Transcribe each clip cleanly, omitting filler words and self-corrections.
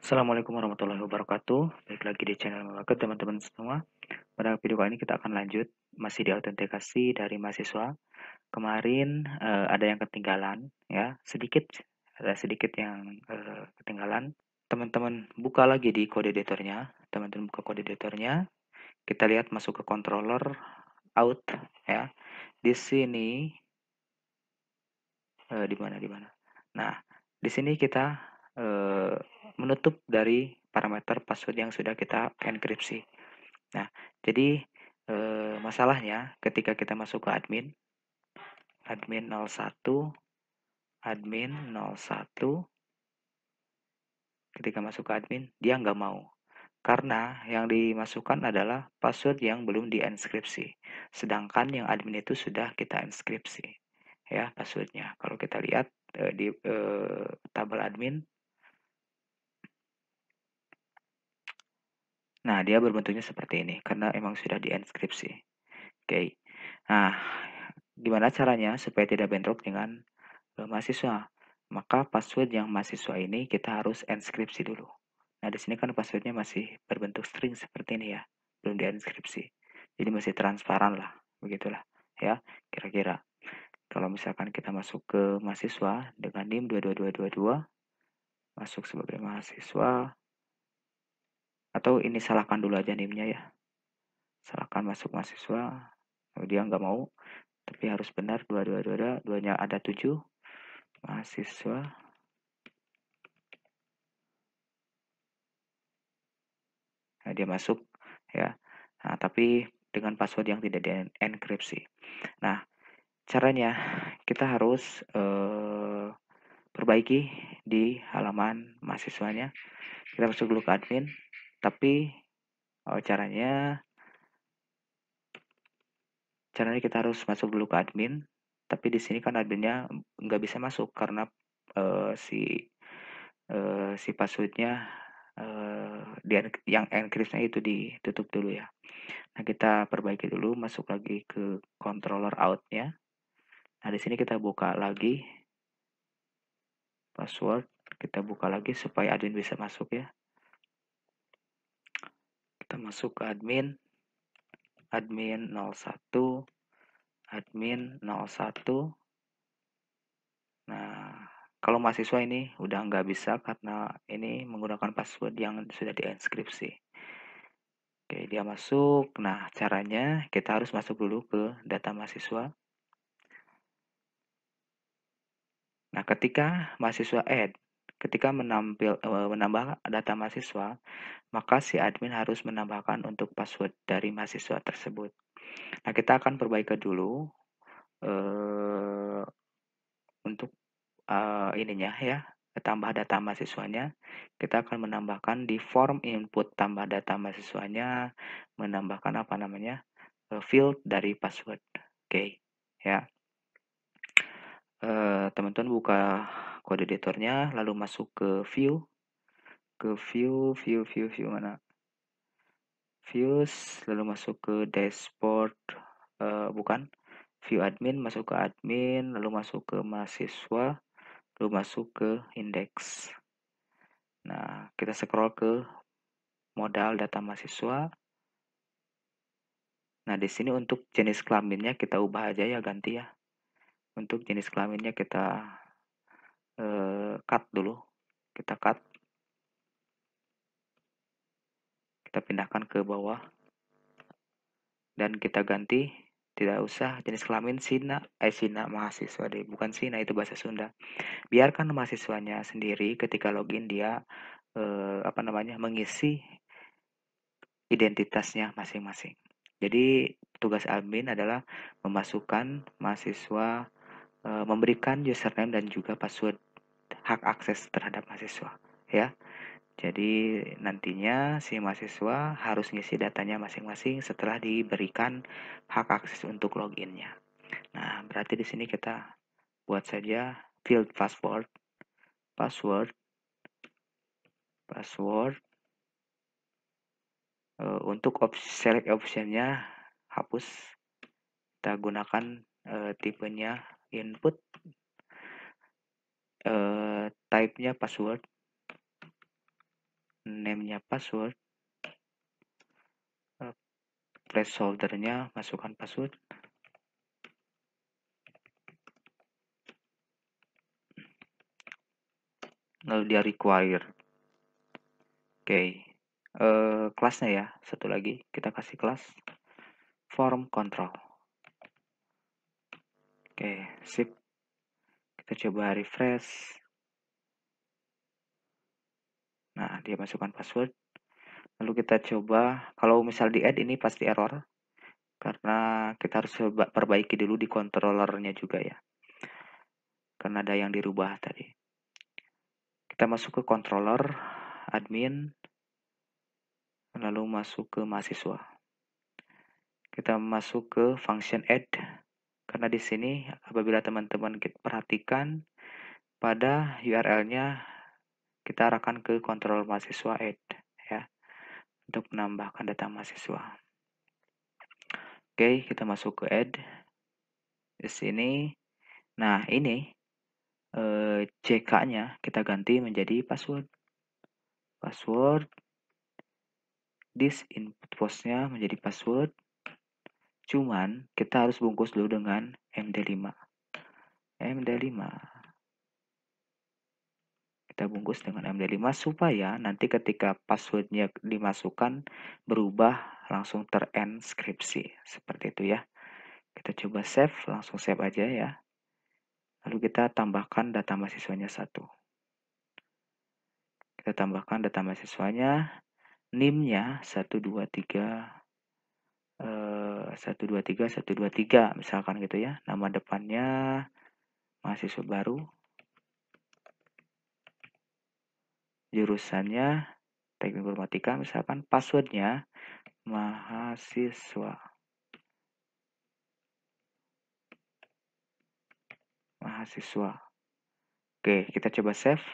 Assalamualaikum warahmatullahi wabarakatuh. Balik lagi di channel Malaket teman-teman semua. Pada video kali ini kita akan lanjut masih di autentikasi dari mahasiswa. Kemarin ada yang ketinggalan ya, ada sedikit yang ketinggalan. Teman-teman buka lagi di kode editornya. Teman-teman buka kode editornya. Kita lihat masuk ke controller out ya. Di sini di mana? Nah, di sini kita menutup dari parameter password yang sudah kita enkripsi. Nah, jadi masalahnya ketika kita masuk ke admin 01, admin 01, ketika masuk ke admin, dia nggak mau. Karena yang dimasukkan adalah password yang belum dienkripsi. Sedangkan yang admin itu sudah kita enkripsi. Ya, passwordnya. Kalau kita lihat di tabel admin, nah dia berbentuknya seperti ini karena emang sudah dienkripsi. Oke. Nah, gimana caranya supaya tidak bentrok dengan mahasiswa? Maka password yang mahasiswa ini kita harus enkripsi dulu. Nah, di sini kan passwordnya masih berbentuk string seperti ini ya, belum dienkripsi. Jadi masih transparan lah, begitulah ya, kira-kira. Kalau misalkan kita masuk ke mahasiswa dengan NIM 22222, masuk sebagai mahasiswa, atau ini salahkan dulu aja NIM-nya ya. Salahkan masuk mahasiswa, dia nggak mau, tapi harus benar 2222, duanya ada 7, mahasiswa. Nah, dia masuk ya. Nah, tapi dengan password yang tidak dienkripsi. Nah, caranya kita harus perbaiki di halaman mahasiswanya. Kita masuk dulu ke admin, tapi caranya kita harus masuk dulu ke admin. Tapi di sini kan adminnya nggak bisa masuk karena si passwordnya yang enkripsinya itu ditutup dulu ya. Nah, kita perbaiki dulu, masuk lagi ke controller out-nya. Nah, di sini kita buka lagi password, kita buka lagi supaya admin bisa masuk ya. Kita masuk ke admin 01, admin 01. Nah, kalau mahasiswa ini udah nggak bisa karena ini menggunakan password yang sudah dienkripsi. Oke, dia masuk. Nah, caranya kita harus masuk dulu ke data mahasiswa. Nah, ketika menambah data mahasiswa, maka si admin harus menambahkan untuk password dari mahasiswa tersebut. Nah, kita akan perbaikan dulu eh, untuk ininya ya, tambah data mahasiswanya. Kita akan menambahkan di form input tambah data mahasiswanya, menambahkan apa namanya, field dari password. Oke, ya. Teman-teman buka kode editornya, lalu masuk ke view mana? Views, lalu masuk ke dashboard, bukan, view admin, masuk ke admin, lalu masuk ke mahasiswa, lalu masuk ke index. Nah, kita scroll ke modal data mahasiswa. Nah, di sini untuk jenis kelaminnya kita ubah aja ya, ganti ya. Untuk jenis kelaminnya kita cut dulu. Kita cut, kita pindahkan ke bawah. Dan kita ganti, tidak usah jenis kelamin Sina mahasiswa deh, bukan Sina, itu bahasa Sunda. Biarkan mahasiswanya sendiri ketika login dia mengisi identitasnya masing-masing. Jadi tugas admin adalah memasukkan mahasiswa, memberikan username dan juga password hak akses terhadap mahasiswa ya. Jadi nantinya si mahasiswa harus ngisi datanya masing-masing setelah diberikan hak akses untuk loginnya. Nah, berarti di sini kita buat saja field password, password, password. Untuk select optionnya hapus. Kita gunakan tipenya input, type-nya password. name-nya password, placeholder-nya masukkan password, lalu dia require. Oke, kelasnya ya, satu lagi kita kasih kelas form control. Oke, sip. Kita coba refresh. Nah, dia masukkan password. Lalu kita coba, kalau misal di add ini pasti error, karena kita harus coba perbaiki dulu di controllernya juga ya, karena ada yang dirubah tadi. Kita masuk ke controller, admin, lalu masuk ke mahasiswa. Kita masuk ke function add, karena di sini apabila teman-teman perhatikan pada URL-nya kita arahkan ke controller mahasiswa add ya, untuk menambahkan data mahasiswa. Oke, kita masuk ke add di sini. Nah, ini CK-nya kita ganti menjadi password. Password, this input post-nya menjadi password. Cuman kita harus bungkus dulu dengan MD5. MD5. Kita bungkus dengan MD5 supaya nanti ketika passwordnya dimasukkan berubah langsung terenskripsi. Seperti itu ya. Kita coba save, langsung save aja ya. Lalu kita tambahkan data mahasiswanya 1. Kita tambahkan data mahasiswanya, NIM-nya 123 123 misalkan gitu ya. Nama depannya mahasiswa baru. Jurusannya teknik informatika, misalkan passwordnya mahasiswa. Mahasiswa. Oke, kita coba save.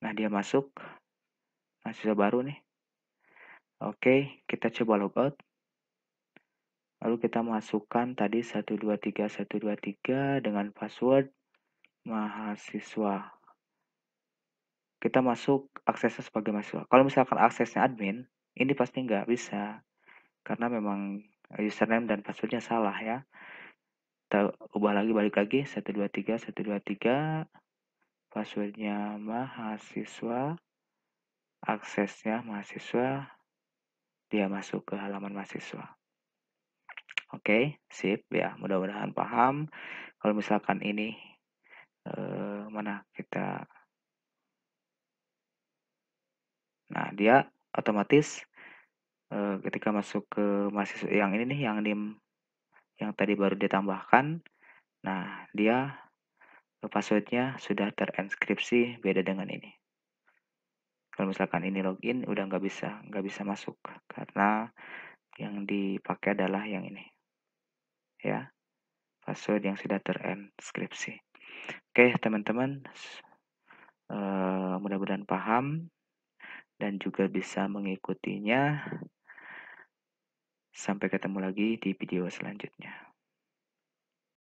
Nah, dia masuk. Mahasiswa baru nih. Oke, kita coba logout. Lalu kita masukkan tadi 123 dengan password mahasiswa. Kita masuk aksesnya sebagai mahasiswa. Kalau misalkan aksesnya admin, ini pasti nggak bisa. Karena memang username dan passwordnya salah ya. Kita ubah lagi, balik lagi, 123, passwordnya mahasiswa, aksesnya mahasiswa, dia masuk ke halaman mahasiswa. Oke, sip ya, mudah-mudahan paham. Kalau misalkan ini mana kita, nah dia otomatis ketika masuk ke mahasiswa yang ini nih, yang NIM yang tadi baru ditambahkan, nah dia passwordnya sudah terenskripsi beda dengan ini. Kalau misalkan ini login udah nggak bisa masuk karena yang dipakai adalah yang ini ya, password yang sudah terenskripsi. Oke teman-teman, mudah-mudahan paham dan juga bisa mengikutinya. Sampai ketemu lagi di video selanjutnya.